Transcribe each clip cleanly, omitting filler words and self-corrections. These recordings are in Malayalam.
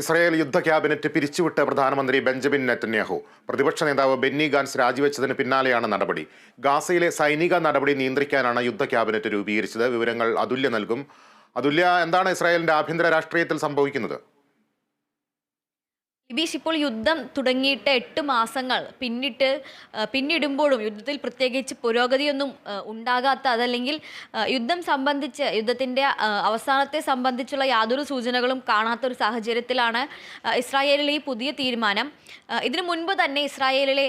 ഇസ്രായേൽ യുദ്ധ ക്യാബിനറ്റ് പിരിച്ചുവിട്ട പ്രധാനമന്ത്രി ബെഞ്ചമിൻ നെതന്യാഹു പ്രതിപക്ഷ നേതാവ് ബെന്നി ഗാൻസ് രാജിവെച്ചതിന് പിന്നാലെയാണ് നടപടി. ഗാസയിലെ സൈനിക നടപടി നിയന്ത്രിക്കാനാണ് യുദ്ധ ക്യാബിനറ്റ് രൂപീകരിച്ചത്. വിവരങ്ങൾ അതുല്യ നൽകും. അതുല്യ, എന്താണ് ഇസ്രായേലിന്റെ ആഭ്യന്തര രാഷ്ട്രീയത്തിൽ സംഭവിക്കുന്നത്? ലിബീഷ്, ഇപ്പോൾ യുദ്ധം തുടങ്ങിയിട്ട് 8 മാസങ്ങൾ പിന്നിടുമ്പോഴും യുദ്ധത്തിൽ പ്രത്യേകിച്ച് പുരോഗതിയൊന്നും ഉണ്ടാകാത്ത, അതല്ലെങ്കിൽ യുദ്ധത്തിൻ്റെ അവസാനത്തെ സംബന്ധിച്ചുള്ള യാതൊരു സൂചനകളും കാണാത്ത ഒരു സാഹചര്യത്തിലാണ് ഇസ്രായേലിലെ ഈ പുതിയ തീരുമാനം. ഇതിനു മുൻപ് തന്നെ ഇസ്രായേലിലെ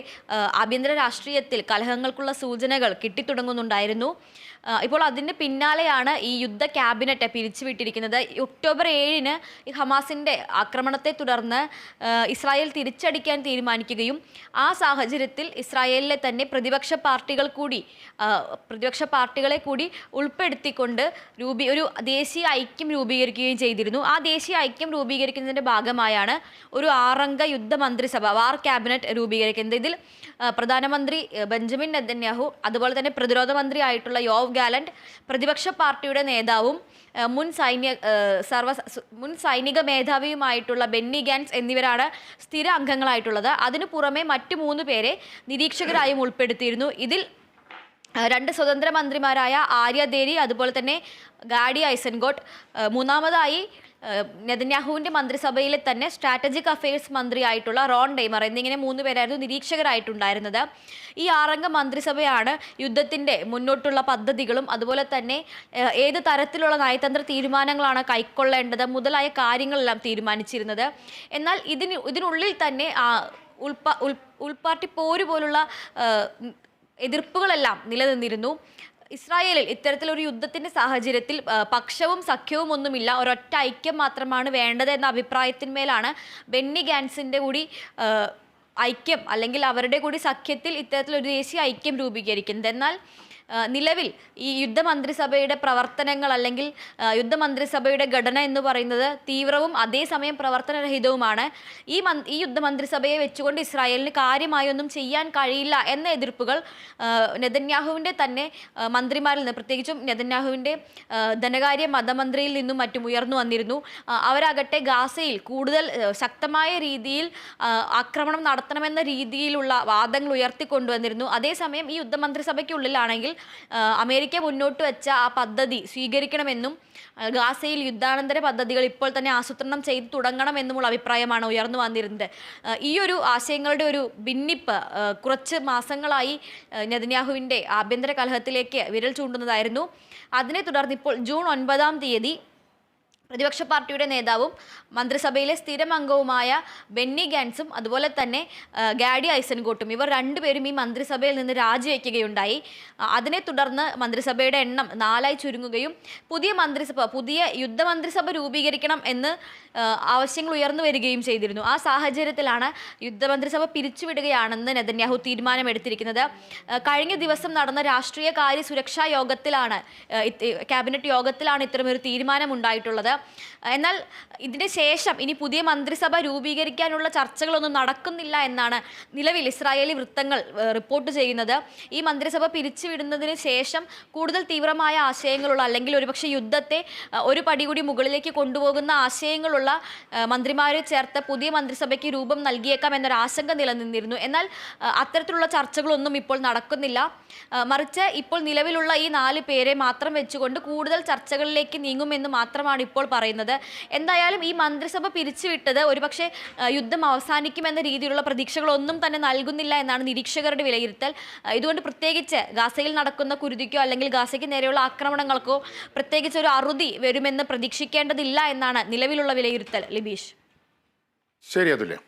ആഭ്യന്തര രാഷ്ട്രീയത്തിൽ കലഹങ്ങൾക്കുള്ള സൂചനകൾ കിട്ടിത്തുടങ്ങുന്നുണ്ടായിരുന്നു. ഇപ്പോൾ അതിന് പിന്നാലെയാണ് ഈ യുദ്ധ ക്യാബിനറ്റ് പിരിച്ചുവിട്ടിരിക്കുന്നത്. ഒക്ടോബർ 7-ന് ഈ ഹമാസിൻ്റെ ആക്രമണത്തെ തുടർന്ന് ഇസ്രായേൽ തിരിച്ചടിക്കാൻ തീരുമാനിക്കുകയും ആ സാഹചര്യത്തിൽ ഇസ്രായേലിലെ തന്നെ പ്രതിപക്ഷ പാർട്ടികളെ കൂടി ഉൾപ്പെടുത്തിക്കൊണ്ട് ഒരു ദേശീയ ഐക്യം രൂപീകരിക്കുകയും ചെയ്തിരുന്നു. ആ ദേശീയ ഐക്യം രൂപീകരിക്കുന്നതിൻ്റെ ഭാഗമായാണ് ഒരു 6-അംഗ യുദ്ധ മന്ത്രിസഭ, വാർ ക്യാബിനറ്റ് രൂപീകരിക്കുന്നത്. ഇതിൽ പ്രധാനമന്ത്രി ബെഞ്ചമിൻ നെതന്യാഹു, അതുപോലെ തന്നെ പ്രതിരോധ മന്ത്രിയായിട്ടുള്ള യോവ് ഗാലന്റ്, പ്രതിപക്ഷ പാർട്ടിയുടെ നേതാവും മുൻ സൈനിക മേധാവിയുമായിട്ടുള്ള ബെന്നി ഗാൻസ് എന്നിവരാണ് സ്ഥിര അംഗങ്ങളായിട്ടുള്ളത്. അതിനു പുറമെ മറ്റു 3 പേരെ നിരീക്ഷകരായും ഉൾപ്പെടുത്തിയിരുന്നു. ഇതിൽ 2 സ്വതന്ത്ര മന്ത്രിമാരായ ആര്യ ദേരി, അതുപോലെ തന്നെ ഗാഡി ഐസൻകോട്ട്, മൂന്നാമതായി നെതന്യാഹുവിൻ്റെ മന്ത്രിസഭയിലെ തന്നെ സ്ട്രാറ്റജിക് അഫയേഴ്സ് മന്ത്രിയായിട്ടുള്ള റോൺ ഡെയ്മർ എന്നിങ്ങനെ 3 പേരായിരുന്നു നിരീക്ഷകരായിട്ടുണ്ടായിരുന്നത്. ഈ 6-അംഗ മന്ത്രിസഭയാണ് യുദ്ധത്തിൻ്റെ മുന്നോട്ടുള്ള പദ്ധതികളും അതുപോലെ തന്നെ ഏത് തരത്തിലുള്ള നയതന്ത്ര തീരുമാനങ്ങളാണ് കൈക്കൊള്ളേണ്ടത് മുതലായ കാര്യങ്ങളെല്ലാം തീരുമാനിച്ചിരുന്നത്. എന്നാൽ ഇതിനുള്ളിൽ തന്നെ ഉൾപാർട്ടി പോര് പോലുള്ള എതിർപ്പുകളെല്ലാം നിലനിന്നിരുന്നു. ഇസ്രായേലിൽ ഇത്തരത്തിലൊരു യുദ്ധത്തിൻ്റെ സാഹചര്യത്തിൽ പക്ഷവും സഖ്യവും ഒന്നുമില്ല, ഒരൊറ്റ ഐക്യം മാത്രമാണ് വേണ്ടത് എന്ന അഭിപ്രായത്തിന്മേലാണ് ബെന്നി ഗാൻസിൻ്റെ കൂടി ഐക്യം, അല്ലെങ്കിൽ അവരുടെ കൂടി സഖ്യത്തിൽ ഇത്തരത്തിലൊരു ദേശീയ ഐക്യം രൂപീകരിക്കുന്നത്. എന്നാൽ നിലവിൽ ഈ യുദ്ധമന്ത്രിസഭയുടെ പ്രവർത്തനങ്ങൾ, അല്ലെങ്കിൽ യുദ്ധമന്ത്രിസഭയുടെ ഘടന എന്ന് പറയുന്നത് തീവ്രവും അതേസമയം പ്രവർത്തനരഹിതവുമാണ്. ഈ യുദ്ധമന്ത്രിസഭയെ വെച്ചുകൊണ്ട് ഇസ്രായേലിന് കാര്യമായൊന്നും ചെയ്യാൻ കഴിയില്ല എന്ന എതിർപ്പുകൾ നെതന്യാഹുവിൻ്റെ തന്നെ മന്ത്രിമാരിൽ നിന്ന്, പ്രത്യേകിച്ചും നെതന്യാഹുവിൻ്റെ ധനകാര്യ മതമന്ത്രിയിൽ നിന്നും മറ്റും ഉയർന്നു വന്നിരുന്നു. അവരാകട്ടെ ഗാസയിൽ കൂടുതൽ ശക്തമായ രീതിയിൽ ആക്രമണം നടത്തണമെന്ന രീതിയിലുള്ള വാദങ്ങൾ ഉയർത്തിക്കൊണ്ടുവന്നിരുന്നു. അതേസമയം ഈ യുദ്ധമന്ത്രിസഭയ്ക്കുള്ളിലാണെങ്കിൽ അമേരിക്ക മുന്നോട്ട് വെച്ച ആ പദ്ധതി സ്വീകരിക്കണമെന്നും ഗാസയിൽ യുദ്ധാനന്തര പദ്ധതികൾ ഇപ്പോൾ തന്നെ ആസൂത്രണം ചെയ്ത് തുടങ്ങണമെന്നുമുള്ള അഭിപ്രായമാണ് ഉയർന്നു വന്നിരുന്നത്. ഈ ഒരു ആശയങ്ങളുടെ ഒരു ഭിന്നിപ്പ് കുറച്ച് മാസങ്ങളായി നെതന്യാഹുവിൻ്റെ ആഭ്യന്തര കലഹത്തിലേക്ക് വിരൽ ചൂണ്ടുന്നതായിരുന്നു. അതിനെ തുടർന്ന് ഇപ്പോൾ ജൂൺ 9-ാം തീയതി പ്രതിപക്ഷ പാർട്ടിയുടെ നേതാവും മന്ത്രിസഭയിലെ സ്ഥിരം അംഗവുമായ ബെന്നി ഗാൻസും അതുപോലെ തന്നെ ഗാഡി ഐസൻകോട്ടും, ഇവർ 2 പേരും ഈ മന്ത്രിസഭയിൽ നിന്ന് രാജിവെക്കുകയുണ്ടായി. അതിനെ തുടർന്ന് മന്ത്രിസഭയുടെ എണ്ണം 4-ആയി ചുരുങ്ങുകയും പുതിയ യുദ്ധമന്ത്രിസഭ രൂപീകരിക്കണം എന്ന് ആവശ്യങ്ങൾ ഉയർന്നു വരികയും ചെയ്തിരുന്നു. ആ സാഹചര്യത്തിലാണ് യുദ്ധമന്ത്രിസഭ പിരിച്ചുവിടുകയാണെന്ന് നെതന്യാഹു തീരുമാനമെടുത്തിരിക്കുന്നത്. കഴിഞ്ഞ ദിവസം നടന്ന രാഷ്ട്രീയ കാര്യ സുരക്ഷാ യോഗത്തിലാണ്, ക്യാബിനറ്റ് യോഗത്തിലാണ് ഇത്തരമൊരു തീരുമാനം ഉണ്ടായിട്ടുള്ളത്. എന്നാൽ ഇതിന് ശേഷം ഇനി പുതിയ മന്ത്രിസഭ രൂപീകരിക്കാനുള്ള ചർച്ചകളൊന്നും നടക്കുന്നില്ല എന്നാണ് നിലവിൽ ഇസ്രായേലി വൃത്തങ്ങൾ റിപ്പോർട്ട് ചെയ്യുന്നത്. ഈ മന്ത്രിസഭ പിരിച്ചുവിടുന്നതിന് ശേഷം കൂടുതൽ തീവ്രമായ ആശയങ്ങളുള്ള, അല്ലെങ്കിൽ ഒരുപക്ഷെ യുദ്ധത്തെ ഒരു പടി കൂടി മുകളിലേക്ക് കൊണ്ടുപോകുന്ന ആശയങ്ങളുള്ള മന്ത്രിമാരെ ചേർത്ത് പുതിയ മന്ത്രിസഭയ്ക്ക് രൂപം നൽകിയേക്കാം എന്നൊരു ആശങ്ക നിലനിന്നിരുന്നു. എന്നാൽ അത്തരത്തിലുള്ള ചർച്ചകളൊന്നും ഇപ്പോൾ നടക്കുന്നില്ല. മറിച്ച് ഇപ്പോൾ നിലവിലുള്ള ഈ 4 പേരെ മാത്രം വെച്ചുകൊണ്ട് കൂടുതൽ ചർച്ചകളിലേക്ക് നീങ്ങുമെന്ന് മാത്രമാണ് ഇപ്പോൾ പറയുന്നത്. എന്തായാലും ഈ മന്ത്രിസഭ പിരിച്ചുവിട്ടത് ഒരുപക്ഷെ യുദ്ധം അവസാനിക്കുമെന്ന രീതിയിലുള്ള പ്രതീക്ഷകളൊന്നും തന്നെ നൽകുന്നില്ല എന്നാണ് നിരീക്ഷകരുടെ വിലയിരുത്തൽ. ഇതുകൊണ്ട് പ്രത്യേകിച്ച് ഗാസയിൽ നടക്കുന്ന കുരുതിക്കോ അല്ലെങ്കിൽ ഗാസയ്ക്ക് നേരെയുള്ള ആക്രമണങ്ങൾക്കോ പ്രത്യേകിച്ച് ഒരു അറുതി വരുമെന്ന് പ്രതീക്ഷിക്കേണ്ടതില്ല എന്നാണ് നിലവിലുള്ള വിലയിരുത്തൽ. ലിബീഷ്, ശരി അതുല്യ.